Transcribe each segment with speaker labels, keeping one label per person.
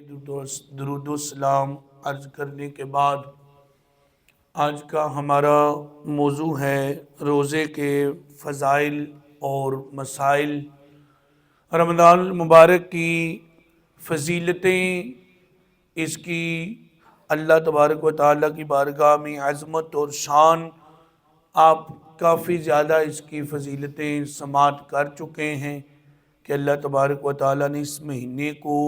Speaker 1: درود و سلام عرض کرنے کے بعد آج کا ہمارا موضوع ہے روزے کے فضائل اور مسائل، رمضان المبارک کی فضیلتیں، اس کی اللہ تبارک و تعالیٰ کی بارگاہ میں عظمت اور شان۔ آپ کافی زیادہ اس کی فضیلتیں سماعت کر چکے ہیں کہ اللہ تبارک و تعالیٰ نے اس مہینے کو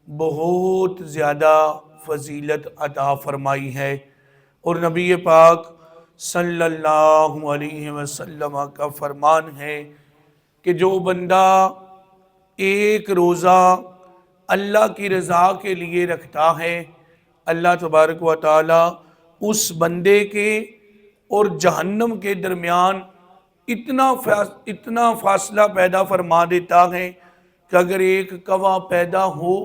Speaker 1: بہت زیادہ فضیلت عطا فرمائی ہے، اور نبی پاک صلی اللہ علیہ وسلم کا فرمان ہے کہ جو بندہ ایک روزہ اللہ کی رضا کے لیے رکھتا ہے، اللہ تبارک و تعالیٰ اس بندے کے اور جہنم کے درمیان اتنا فاصلہ پیدا فرما دیتا ہے کہ اگر ایک کوا پیدا ہو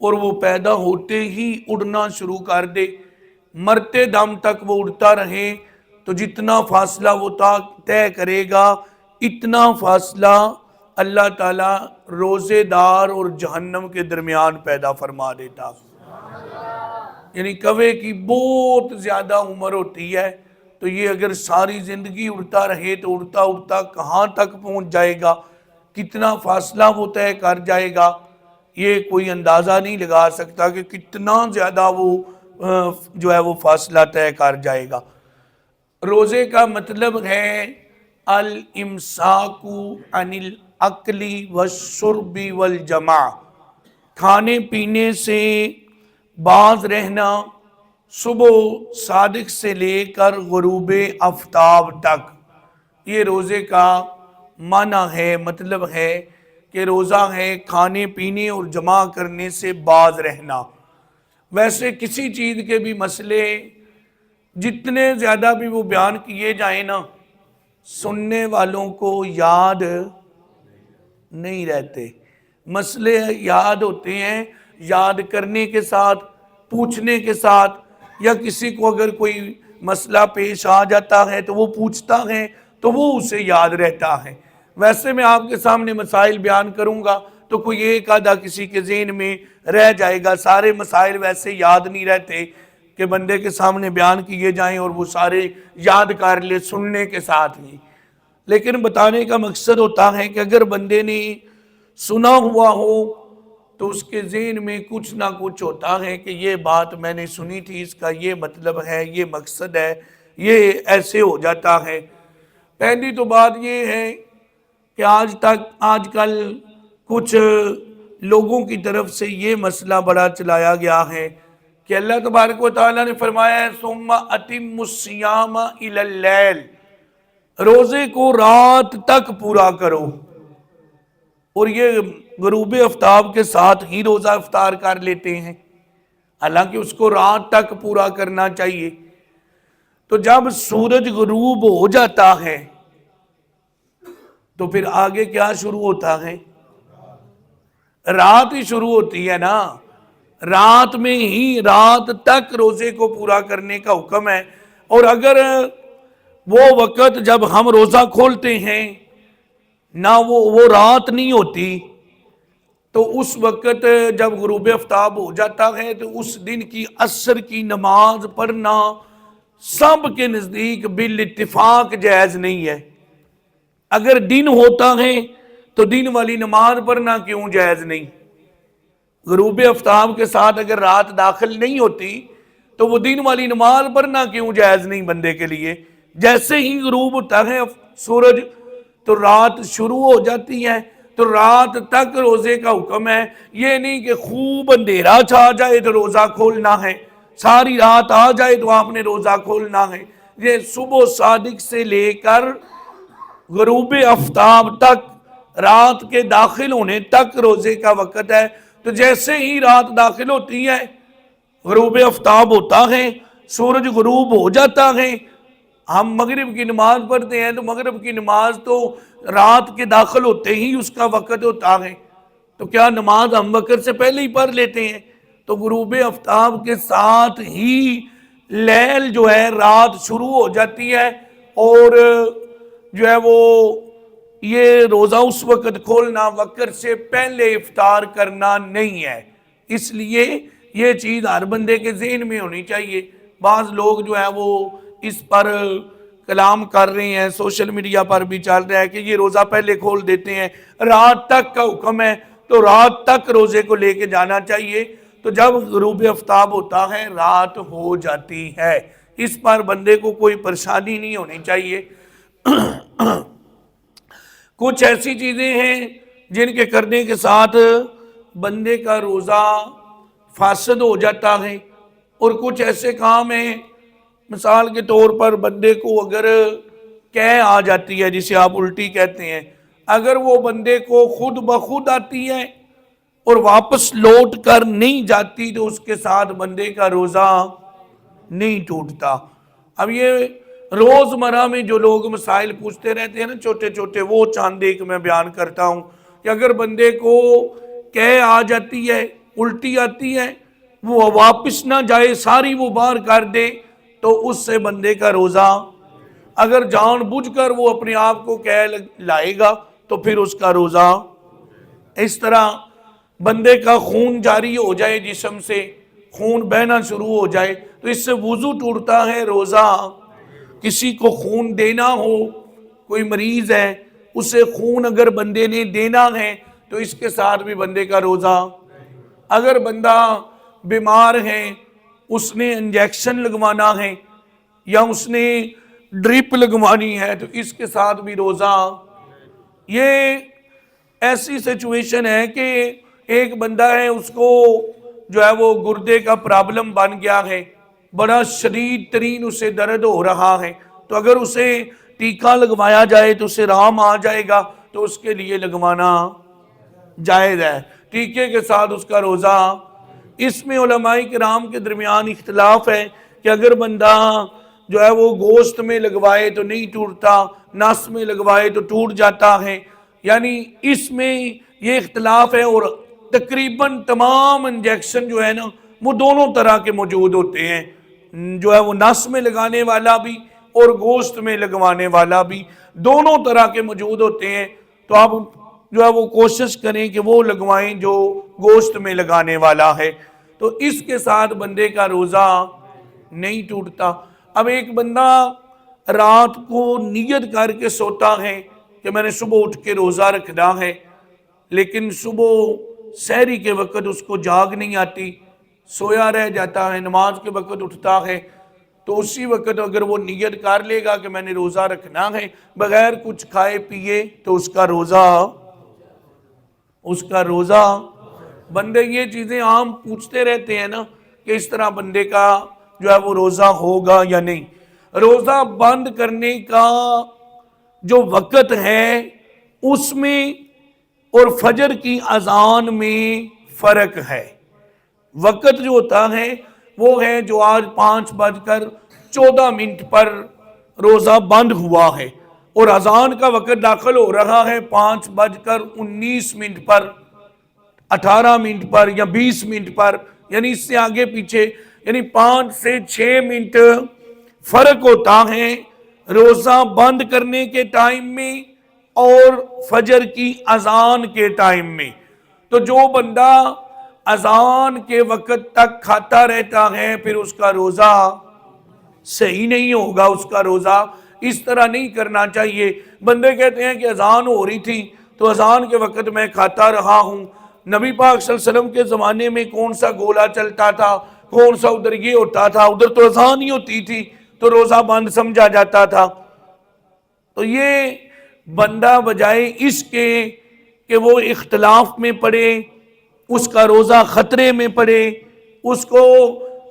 Speaker 1: اور وہ پیدا ہوتے ہی اڑنا شروع کر دے، مرتے دم تک وہ اڑتا رہے، تو جتنا فاصلہ وہ طے کرے گا اتنا فاصلہ اللہ تعالیٰ روزے دار اور جہنم کے درمیان پیدا فرما دیتا۔ یعنی کوے کی بہت زیادہ عمر ہوتی ہے، تو یہ اگر ساری زندگی اڑتا رہے تو اڑتا اڑتا کہاں تک پہنچ جائے گا، کتنا فاصلہ وہ طے کر جائے گا، یہ کوئی اندازہ نہیں لگا سکتا کہ کتنا زیادہ وہ فاصلہ طے کر جائے گا۔ روزے کا مطلب ہے الامساک عن الاکل والشرب والجماع، کھانے پینے سے باز رہنا صبح صادق سے لے کر غروب آفتاب تک۔ یہ روزے کا معنی ہے، مطلب ہے کہ روزہ ہے کھانے پینے اور جمع کرنے سے باز رہنا۔ ویسے کسی چیز کے بھی مسئلے جتنے زیادہ بھی وہ بیان کیے جائیں نا، سننے والوں کو یاد نہیں رہتے۔ مسئلے یاد ہوتے ہیں یاد کرنے کے ساتھ، پوچھنے کے ساتھ، یا کسی کو اگر کوئی مسئلہ پیش آ جاتا ہے تو وہ پوچھتا ہے تو وہ اسے یاد رہتا ہے۔ ویسے میں آپ کے سامنے مسائل بیان کروں گا تو کوئی ایک آدھا کسی کے ذہن میں رہ جائے گا، سارے مسائل ویسے یاد نہیں رہتے کہ بندے کے سامنے بیان کیے جائیں اور وہ سارے یاد کر لے سننے کے ساتھ ہی۔ لیکن بتانے کا مقصد ہوتا ہے کہ اگر بندے نے سنا ہوا ہو تو اس کے ذہن میں کچھ نہ کچھ ہوتا ہے کہ یہ بات میں نے سنی تھی، اس کا یہ مطلب ہے، یہ مقصد ہے، یہ ایسے ہو جاتا ہے۔ پہلی تو بات یہ ہے کہ آج کل کچھ لوگوں کی طرف سے یہ مسئلہ بڑا چلایا گیا ہے کہ اللہ تبارک و تعالیٰ نے فرمایا ہے ثم اتموا الصیام الی اللیل، روزے کو رات تک پورا کرو، اور یہ غروب آفتاب کے ساتھ ہی روزہ افطار کر لیتے ہیں، حالانکہ اس کو رات تک پورا کرنا چاہیے۔ تو جب سورج غروب ہو جاتا ہے تو پھر آگے کیا شروع ہوتا ہے؟ رات ہی شروع ہوتی ہے نا، رات میں ہی رات تک روزے کو پورا کرنے کا حکم ہے۔ اور اگر وہ وقت جب ہم روزہ کھولتے ہیں نہ وہ رات نہیں ہوتی، تو اس وقت جب غروب آفتاب ہو جاتا ہے تو اس دن کی عصر کی نماز پڑھنا سب کے نزدیک بالاتفاق جائز نہیں ہے۔ اگر دن ہوتا ہے تو دن والی نماز پڑھنا کیوں جائز نہیں؟ غروب آفتاب کے ساتھ اگر رات داخل نہیں ہوتی تو وہ دن والی نماز پڑھنا کیوں جائز نہیں بندے کے لیے؟ جیسے ہی غروب ہوتا ہے سورج تو رات شروع ہو جاتی ہے، تو رات تک روزے کا حکم ہے۔ یہ نہیں کہ خوب اندھیرا چھا جائے تو روزہ کھولنا ہے، ساری رات آ جائے تو آپ نے روزہ کھولنا ہے۔ یہ صبح صادق سے لے کر غروب آفتاب تک، رات کے داخل ہونے تک روزے کا وقت ہے۔ تو جیسے ہی رات داخل ہوتی ہے، غروب آفتاب ہوتا ہے، سورج غروب ہو جاتا ہے، ہم مغرب کی نماز پڑھتے ہیں تو مغرب کی نماز تو رات کے داخل ہوتے ہی اس کا وقت ہوتا ہے، تو کیا نماز ہم وقت سے پہلے ہی پڑھ لیتے ہیں؟ تو غروب آفتاب کے ساتھ ہی لیل جو ہے رات شروع ہو جاتی ہے، اور جو ہے وہ یہ روزہ اس وقت کھولنا وقت سے پہلے افطار کرنا نہیں ہے۔ اس لیے یہ چیز ہر بندے کے ذہن میں ہونی چاہیے۔ بعض لوگ جو ہے وہ اس پر کلام کر رہے ہیں، سوشل میڈیا پر بھی چل رہا ہے کہ یہ روزہ پہلے کھول دیتے ہیں، رات تک کا حکم ہے تو رات تک روزے کو لے کے جانا چاہیے۔ تو جب غروب آفتاب ہوتا ہے رات ہو جاتی ہے، اس پر بندے کو کوئی پریشانی نہیں ہونی چاہیے۔ کچھ ایسی چیزیں ہیں جن کے کرنے کے ساتھ بندے کا روزہ فاسد ہو جاتا ہے، اور کچھ ایسے کام ہیں مثال کے طور پر بندے کو اگر قے آ جاتی ہے، جسے آپ الٹی کہتے ہیں، اگر وہ بندے کو خود بخود آتی ہے اور واپس لوٹ کر نہیں جاتی تو اس کے ساتھ بندے کا روزہ نہیں ٹوٹتا۔ اب یہ روزمرہ میں جو لوگ مسائل پوچھتے رہتے ہیں نا چھوٹے چھوٹے، وہ چاند ایک میں بیان کرتا ہوں کہ اگر بندے کو قے آ جاتی ہے، الٹی آتی ہے، وہ واپس نہ جائے، ساری وہ باہر کر دے تو اس سے بندے کا روزہ، اگر جان بوجھ کر وہ اپنے آپ کو قے لائے گا تو پھر اس کا روزہ، اس طرح بندے کا خون جاری ہو جائے، جسم سے خون بہنا شروع ہو جائے تو اس سے وضو ٹوٹتا ہے، روزہ، کسی کو خون دینا ہو، کوئی مریض ہے اسے خون اگر بندے نے دینا ہے تو اس کے ساتھ بھی بندے کا روزہ، اگر بندہ بیمار ہے، اس نے انجیکشن لگوانا ہے یا اس نے ڈرپ لگوانی ہے تو اس کے ساتھ بھی روزہ۔ یہ ایسی سچویشن ہے کہ ایک بندہ ہے، اس کو جو ہے وہ گردے کا پرابلم بن گیا ہے، بڑا شدید ترین اسے درد ہو رہا ہے، تو اگر اسے ٹیکہ لگوایا جائے تو اسے رام آ جائے گا تو اس کے لیے لگوانا جائز ہے، ٹیکے کے ساتھ اس کا روزہ۔ اس میں علماء کرام کے درمیان اختلاف ہے کہ اگر بندہ جو ہے وہ گوشت میں لگوائے تو نہیں ٹوٹتا، نس میں لگوائے تو ٹوٹ جاتا ہے، یعنی اس میں یہ اختلاف ہے، اور تقریباً تمام انجیکشن جو ہے نا وہ دونوں طرح کے موجود ہوتے ہیں، جو ہے وہ نس میں لگانے والا بھی اور گوشت میں لگوانے والا بھی، دونوں طرح کے موجود ہوتے ہیں، تو آپ جو ہے وہ کوشش کریں کہ وہ لگوائیں جو گوشت میں لگانے والا ہے، تو اس کے ساتھ بندے کا روزہ نہیں ٹوٹتا۔ اب ایک بندہ رات کو نیت کر کے سوتا ہے کہ میں نے صبح اٹھ کے روزہ رکھنا ہے، لیکن صبح سحری کے وقت اس کو جاگ نہیں آتی، سویا رہ جاتا ہے، نماز کے وقت اٹھتا ہے، تو اسی وقت اگر وہ نیت کر لے گا کہ میں نے روزہ رکھنا ہے بغیر کچھ کھائے پیے تو اس کا روزہ بندے یہ چیزیں عام پوچھتے رہتے ہیں نا کہ اس طرح بندے کا جو ہے وہ روزہ ہوگا یا نہیں۔ روزہ بند کرنے کا جو وقت ہے اس میں اور فجر کی اذان میں فرق ہے، وقت جو ہوتا ہے وہ ہے جو آج 5:14 پر روزہ بند ہوا ہے، اور اذان کا وقت داخل ہو رہا ہے 5:19 پر، 18 پر یا 20 پر، یعنی اس سے آگے پیچھے، یعنی 5 سے 6 منٹ فرق ہوتا ہے روزہ بند کرنے کے ٹائم میں اور فجر کی اذان کے ٹائم میں۔ تو جو بندہ اذان کے وقت تک کھاتا رہتا ہے پھر اس کا روزہ صحیح نہیں ہوگا، اس کا روزہ اس طرح نہیں کرنا چاہیے۔ بندے کہتے ہیں کہ اذان ہو رہی تھی تو اذان کے وقت میں کھاتا رہا ہوں، نبی پاک صلی اللہ علیہ وسلم کے زمانے میں کون سا گولا چلتا تھا، کون سا ادھر یہ ہوتا تھا، ادھر تو اذان ہی ہوتی تھی تو روزہ بند سمجھا جاتا تھا۔ تو یہ بندہ بجائے اس کے کہ وہ اختلاف میں پڑے، اس کا روزہ خطرے میں پڑے، اس کو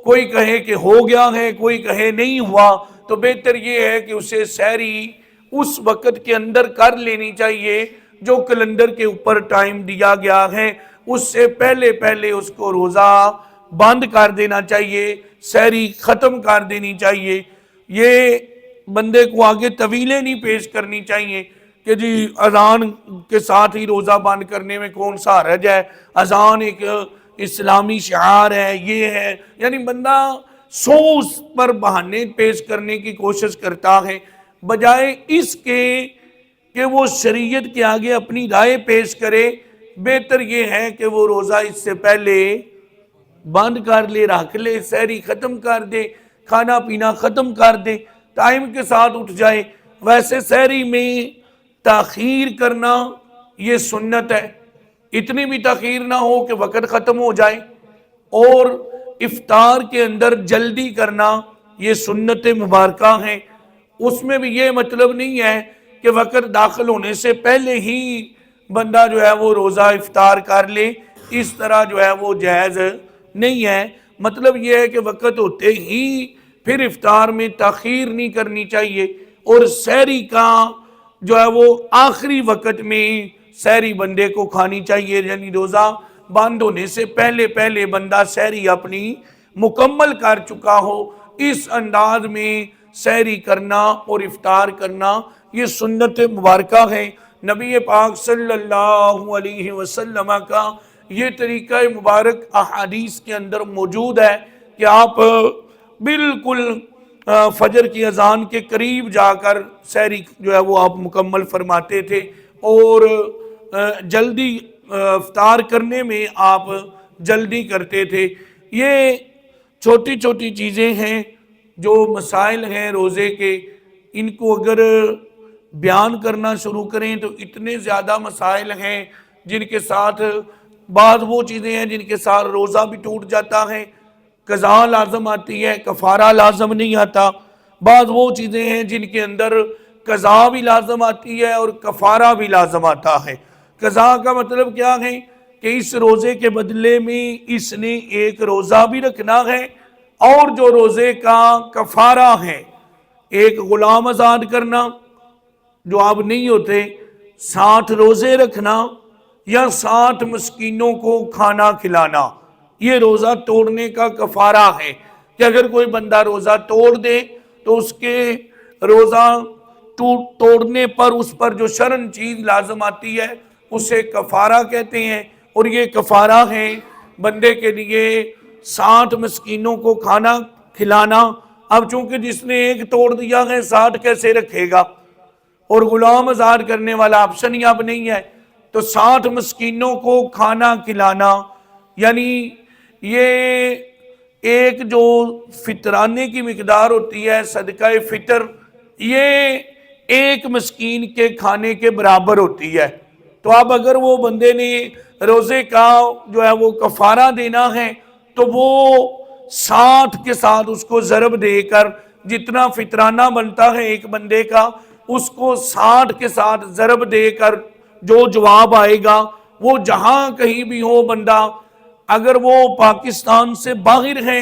Speaker 1: کوئی کہے کہ ہو گیا ہے، کوئی کہے نہیں ہوا، تو بہتر یہ ہے کہ اسے سحری اس وقت کے اندر کر لینی چاہیے جو کیلنڈر کے اوپر ٹائم دیا گیا ہے، اس سے پہلے اس کو روزہ بند کر دینا چاہیے، سحری ختم کر دینی چاہیے۔ یہ بندے کو آگے طویلیں نہیں پیش کرنی چاہیے کہ جی اذان کے ساتھ ہی روزہ بند کرنے میں کون سا حرج ہے، اذان ایک اسلامی شعار ہے، یہ ہے، یعنی بندہ اس پر بہانے پیش کرنے کی کوشش کرتا ہے بجائے اس کے کہ وہ شریعت کے آگے اپنی رائے پیش کرے۔ بہتر یہ ہے کہ وہ روزہ اس سے پہلے بند کر لے، رکھ لے، سحری ختم کر دے، کھانا پینا ختم کر دے، ٹائم کے ساتھ اٹھ جائے۔ ویسے سحری میں تاخیر کرنا یہ سنت ہے، اتنی بھی تاخیر نہ ہو کہ وقت ختم ہو جائے، اور افطار کے اندر جلدی کرنا یہ سنت مبارکہ ہیں۔ اس میں بھی یہ مطلب نہیں ہے کہ وقت داخل ہونے سے پہلے ہی بندہ جو ہے وہ روزہ افطار کر لے، اس طرح جو ہے وہ جائز نہیں ہے۔ مطلب یہ ہے کہ وقت ہوتے ہی پھر افطار میں تاخیر نہیں کرنی چاہیے، اور سحری کا جو ہے وہ آخری وقت میں سحری بندے کو کھانی چاہیے، یعنی روزہ بند ہونے سے پہلے پہلے بندہ سحری اپنی مکمل کر چکا ہو۔ اس انداز میں سحری کرنا اور افطار کرنا یہ سنت مبارکہ ہے۔ نبی پاک صلی اللہ علیہ وسلم کا یہ طریقہ مبارک احادیث کے اندر موجود ہے کہ آپ بالکل فجر کی اذان کے قریب جا کر سحری جو ہے وہ آپ مکمل فرماتے تھے، اور جلدی افطار کرنے میں آپ جلدی کرتے تھے۔ یہ چھوٹی چھوٹی چیزیں ہیں جو مسائل ہیں روزے کے، ان کو اگر بیان کرنا شروع کریں تو اتنے زیادہ مسائل ہیں جن کے ساتھ بعض وہ چیزیں ہیں جن کے ساتھ روزہ بھی ٹوٹ جاتا ہے، قضا لازم آتی ہے، کفارہ لازم نہیں آتا۔ بعض وہ چیزیں ہیں جن کے اندر قضا بھی لازم آتی ہے اور کفارہ بھی لازم آتا ہے۔ قضا کا مطلب کیا ہے کہ اس روزے کے بدلے میں اس نے ایک روزہ بھی رکھنا ہے، اور جو روزے کا کفارہ ہے ایک غلام آزاد کرنا جو اب نہیں ہوتے، 60 روزے رکھنا، یا 60 مسکینوں کو کھانا کھلانا، یہ روزہ توڑنے کا کفارہ ہے۔ کہ اگر کوئی بندہ روزہ توڑ دے تو اس کے روزہ توڑنے پر اس پر جو شرعاً چیز لازم آتی ہے اسے کفارہ کہتے ہیں، اور یہ کفارہ ہے بندے کے لیے 60 مسکینوں کو کھانا کھلانا۔ اب چونکہ جس نے ایک توڑ دیا ہے 60 کیسے رکھے گا، اور غلام آزاد کرنے والا آپشن ہی اب نہیں ہے، تو 60 مسکینوں کو کھانا کھلانا، یعنی یہ ایک جو فطرانے کی مقدار ہوتی ہے صدقہ فطر، یہ ایک مسکین کے کھانے کے برابر ہوتی ہے۔ تو اب اگر وہ بندے نے روزے کا جو ہے وہ کفارہ دینا ہے تو وہ 60 کے ساتھ اس کو ضرب دے کر جتنا فطرانہ بنتا ہے ایک بندے کا، اس کو 60 کے ساتھ ضرب دے کر جو جواب آئے گا، وہ جہاں کہیں بھی ہو بندہ، اگر وہ پاکستان سے باہر ہے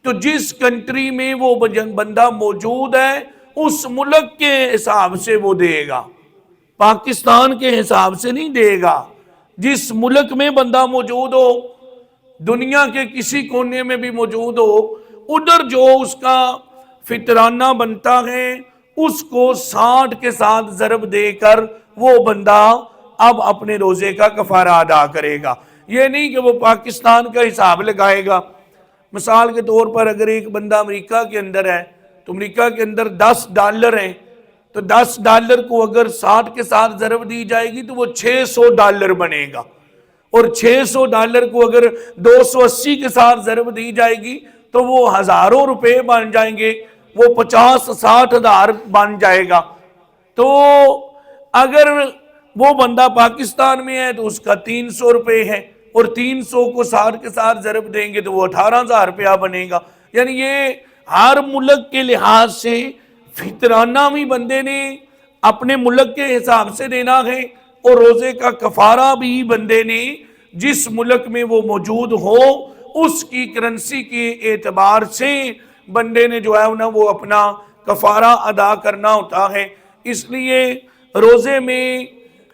Speaker 1: تو جس کنٹری میں وہ بندہ موجود ہے اس ملک کے حساب سے وہ دے گا، پاکستان کے حساب سے نہیں دے گا۔ جس ملک میں بندہ موجود ہو، دنیا کے کسی کونے میں بھی موجود ہو، ادھر جو اس کا فطرانہ بنتا ہے اس کو 60 کے ساتھ ضرب دے کر وہ بندہ اب اپنے روزے کا کفارہ ادا کرے گا۔ یہ نہیں کہ وہ پاکستان کا حساب لگائے گا۔ مثال کے طور پر اگر ایک بندہ امریکہ کے اندر ہے تو امریکہ کے اندر $10 ہیں، تو $10 کو اگر 60 کے ساتھ ضرب دی جائے گی تو وہ $600 بنے گا، اور $600 کو اگر 280 کے ساتھ ضرب دی جائے گی تو وہ ہزاروں روپے بن جائیں گے، وہ 50-60 ہزار بن جائے گا۔ تو اگر وہ بندہ پاکستان میں ہے تو اس کا 300 روپے ہے، اور 300 کو 60 کے ساتھ ضرب دیں گے تو وہ 18,000 روپیہ بنے گا۔ یعنی یہ ہر ملک کے لحاظ سے فطرانہ بھی بندے نے اپنے ملک کے حساب سے دینا ہے، اور روزے کا کفارہ بھی بندے نے جس ملک میں وہ موجود ہو اس کی کرنسی کے اعتبار سے بندے نے جو ہے نا وہ اپنا کفارہ ادا کرنا ہوتا ہے۔ اس لیے روزے میں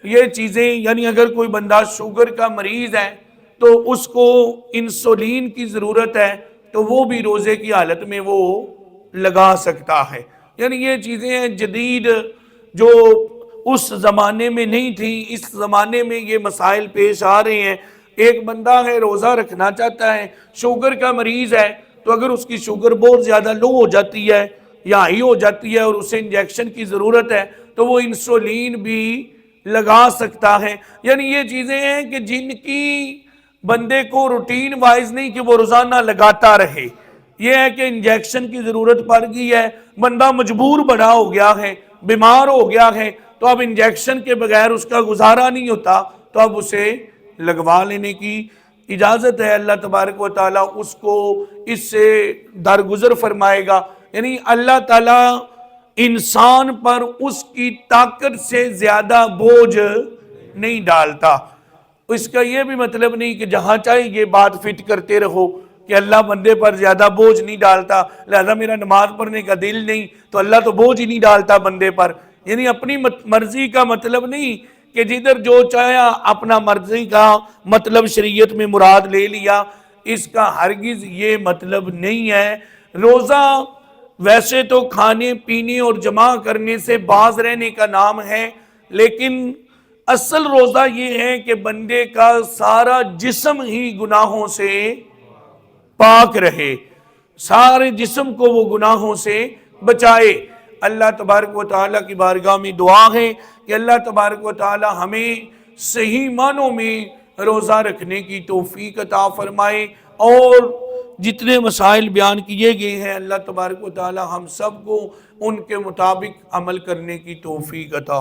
Speaker 1: یہ چیزیں، یعنی اگر کوئی بندہ شوگر کا مریض ہے تو اس کو انسولین کی ضرورت ہے تو وہ بھی روزے کی حالت میں وہ لگا سکتا ہے۔ یعنی یہ چیزیں ہیں جدید جو اس زمانے میں نہیں تھی، اس زمانے میں یہ مسائل پیش آ رہے ہیں۔ ایک بندہ ہے روزہ رکھنا چاہتا ہے، شوگر کا مریض ہے، تو اگر اس کی شوگر بہت زیادہ لو ہو جاتی ہے یا ہائی ہو جاتی ہے اور اسے انجیکشن کی ضرورت ہے تو وہ انسولین بھی لگا سکتا ہے۔ یعنی یہ چیزیں ہیں کہ جن کی بندے کو روٹین وائز نہیں کہ وہ روزانہ لگاتا رہے. یہ ہے کہ انجیکشن کی ضرورت پڑ گئی ہے, بندہ مجبور بڑا ہو گیا ہے, بیمار ہو گیا ہے, تو اب انجیکشن کے بغیر اس کا گزارا نہیں ہوتا, تو اب اسے لگوا لینے کی اجازت ہے. اللہ تبارک و تعالیٰ اس کو اس سے درگزر فرمائے گا. یعنی اللہ تعالیٰ انسان پر اس کی طاقت سے زیادہ بوجھ نہیں ڈالتا. اس کا یہ بھی مطلب نہیں کہ جہاں چاہے یہ بات فٹ کرتے رہو کہ اللہ بندے پر زیادہ بوجھ نہیں ڈالتا, لہذا میرا نماز پڑھنے کا دل نہیں تو اللہ تو بوجھ ہی نہیں ڈالتا بندے پر. یعنی اپنی مرضی کا مطلب نہیں کہ جدھر جو چاہیا اپنا مرضی کا مطلب شریعت میں مراد لے لیا, اس کا ہرگز یہ مطلب نہیں ہے. روزہ ویسے تو کھانے پینے اور جمع کرنے سے باز رہنے کا نام ہے, لیکن اصل روزہ یہ ہے کہ بندے کا سارا جسم ہی گناہوں سے پاک رہے, سارے جسم کو وہ گناہوں سے بچائے. اللہ تبارک و تعالیٰ کی بارگاہ میں دعا ہے کہ اللہ تبارک و تعالیٰ ہمیں صحیح معنوں میں روزہ رکھنے کی توفیق عطا فرمائے, اور جتنے مسائل بیان کیے گئے ہیں اللہ تبارک و تعالیٰ ہم سب کو ان کے مطابق عمل کرنے کی توفیق عطا